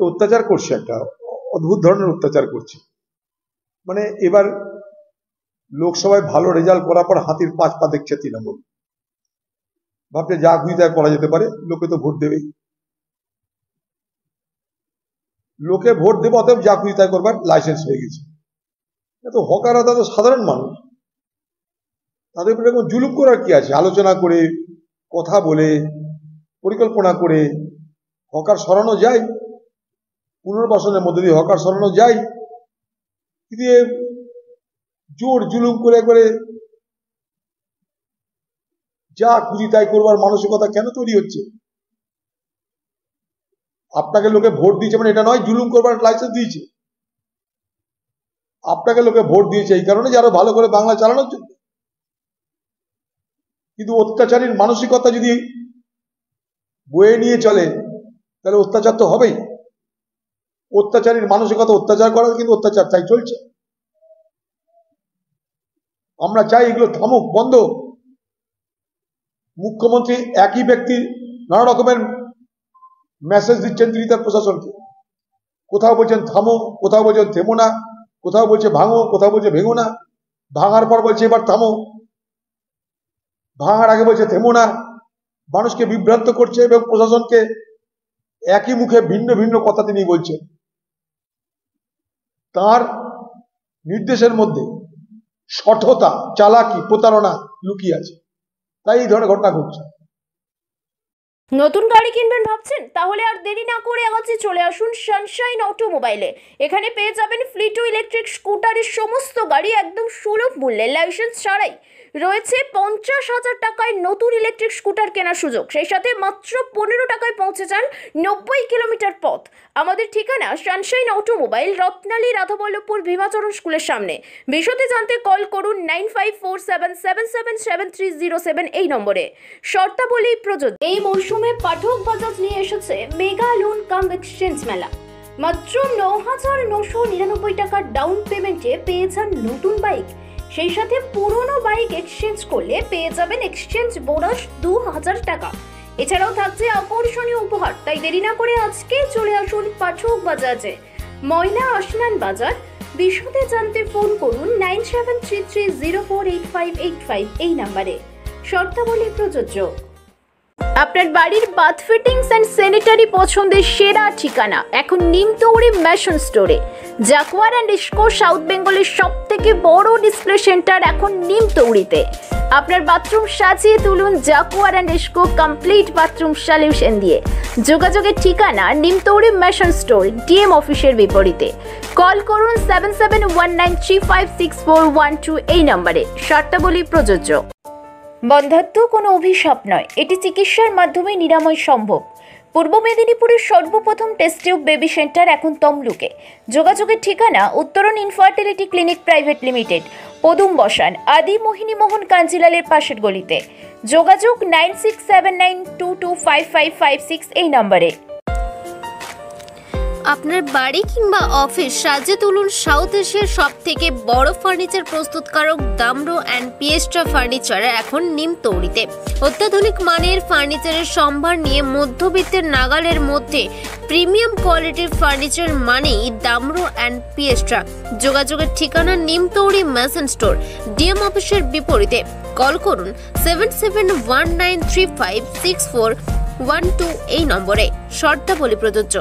অত্যাচার করছে, একটা অদ্ভুত ধরনের অত্যাচার করছে। মানে এবার লোকসভায় ভালো রেজাল্ট করার পর হাতির 5 পা দেখছে তৃণমূল। ভাবছে যা খুশি তাই করা যেতে পারে, লোকে তো ভোট দেবেই, লোকে ভোট দেবে, অতএব যা খুশি তাই করবার লাইসেন্স হয়ে গেছে। তো হকাররা তো সাধারণ মানুষ, তাদের উপরে এরকম জুলুম করার কি আছে? আলোচনা করে, কথা বলে, পরিকল্পনা করে হকার সরানো যায়, পুনর্বাসনের মধ্যে দিয়ে হকার সরানো যায়, কিন্তু জোর জুলুম করে করে যা খুশি তাই করবার মানসিকতা কেন তৈরি হচ্ছে? আপনাকে লোকে ভোট দিয়েছে মানে এটা নয় জুলুম করবার লাইসেন্স দিয়েছে। আপনাকে লোকে ভোট দিয়েছে এই কারণে যে আরো ভালো করে বাংলা চালানোর জন্য। কিন্তু অত্যাচারীর মানসিকতা যদি বয়ে নিয়ে চলে তাহলে অত্যাচার তো হবেই। অত্যাচারীর মানসিকতা অত্যাচার করার, কিন্তু অত্যাচার তাই চলছে। আমরা চাই এগুলো থামুক, বন্ধ। মুখ্যমন্ত্রী একই ব্যক্তি নানা রকমের মেসেজ দিচ্ছেন তিনি তার প্রশাসনকে। কোথাও বলছেন থামো, কোথাও বলছেন থেমো না, কোথাও বলছে ভাঙো, কোথাও বলছে ভেঙো না, ভাঙার পর বলছে এবার থামো, ভাঙার আগে বলছে থেমো না। মানুষকে বিভ্রান্ত করছে এবং প্রশাসনকে একই মুখে ভিন্ন ভিন্ন কথা তিনি বলছেন। তার নির্দেশের মধ্যে শঠতা, চালাকি, প্রতারণা লুকিয়ে আছে, তাই এই ধরনের ঘটনা ঘটছে। নতুন গাড়ি কিনবেন ভাবছেন? তাহলে আর দেরি না করে আজই চলে আসুন সানশাইন অটোমোবাইলে। এখানে পেয়ে যাবেন ফ্লিট ইলেকট্রিক স্কুটারের সমস্ত গাড়ি একদম সুলভ মূল্যে, লাইসেন্স ছাড়াই। রয়েছে 50,000 টাকায় নতুন ইলেকট্রিক স্কুটার কেনার সুযোগ, সেই সাথে মাত্র 15 টাকায় পৌঁছে যান 90 কিলোমিটার পথ। আমাদের ঠিকানা সানশাইন অটোমোবাইল, রত্নালী রাধাবল্লভপুর ভীমাচরণ স্কুলের সামনে। বিশদে জানতে কল করুন 9547777307 এই নম্বরে। শর্তাবলী প্রযোজ্য। এই মৌসুমে পাঠক বাজাজ নিয়ে এসেছে মেগা লোন কাম এক্সচেঞ্জ মেলা। মাত্র 9,999 টাকার ডাউন পেমেন্টে পেয়ে যান নতুন বাইক, সেই সাথে পুরনো বাইক এক্সচেঞ্জ করলে পেয়ে যাবেন এক্সচেঞ্জ বোনাস 2,000 টাকা। এছাড়াও থাকছে আকর্ষণীয় উপহার। তাই দেরি না করে আজকে চলে আসুন পাঠক বাজাজে, ময়না আসনান বাজার। বিশদে জানতে ফোন করুন 9733048585 এই নম্বরে। শর্তাবলী প্রযোজ্য। আপনার বাড়ির বাথ ফিটিংস অ্যান্ড স্যানিটারি পছন্দের সেরা ঠিকানা এখন নিমতৌড়ি মেশন স্টোরে। জাকুয়ার অ্যান্ড ইস্কো সাউথ বেঙ্গলের সব থেকে বড় ডিসপ্লে সেন্টার এখন নিমতৌড়িতে। আপনার বাথরুম সাজিয়ে তুলুন Jaquar and IISCO complete bathroom solution দিয়ে। যোগাযোগের ঠিকানা নিমতৌড়ি মেশন স্টোর, ডিএম অফিসের বিপরীতে। কল করুন 7719356412 এই নম্বরে। শর্তাবলী প্রযোজ্য। বন্ধ্যাত্ব কোনো অভিশাপ নয়, এটি চিকিৎসার মাধ্যমে নিরাময় সম্ভব। পূর্ব মেদিনীপুরের সর্বপ্রথম টেস্ট টিউব বেবি সেন্টার এখন তমলুকে। যোগাযোগের ঠিকানা উত্তরণ ইনফার্টিলিটি ক্লিনিক প্রাইভেট লিমিটেড, পদুম বসান, আদি মোহিনী মোহন কাঞ্জিলালের পাশের গলিতে। যোগাযোগ 9679225556 এই নম্বরে। আপনার বাড়ি কিংবা অফিস সাজিয়ে তুলুন সাউথ এশিয়ার সব থেকে বড় ফার্নিচার প্রস্তুতকারক দামরো অ্যান্ড পিয়েস্ট্রা ফার্নিচার এখন নিমতৌড়িতে। অত্যাধুনিক মানের ফার্নিচারের সম্ভার নিয়ে মধ্যবিত্তের নাগালের মধ্যে প্রিমিয়াম কোয়ালিটির ফার্নিচার মানেই দামরো অ্যান্ড পিয়েস্ট্রা। যোগাযোগের ঠিকানা নিমতৌড়ি মেশন স্টোর, ডিএম অফিসের বিপরীতে। কল করুন 7719356412 এই নম্বরে। শর্তাবলী প্রযোজ্য।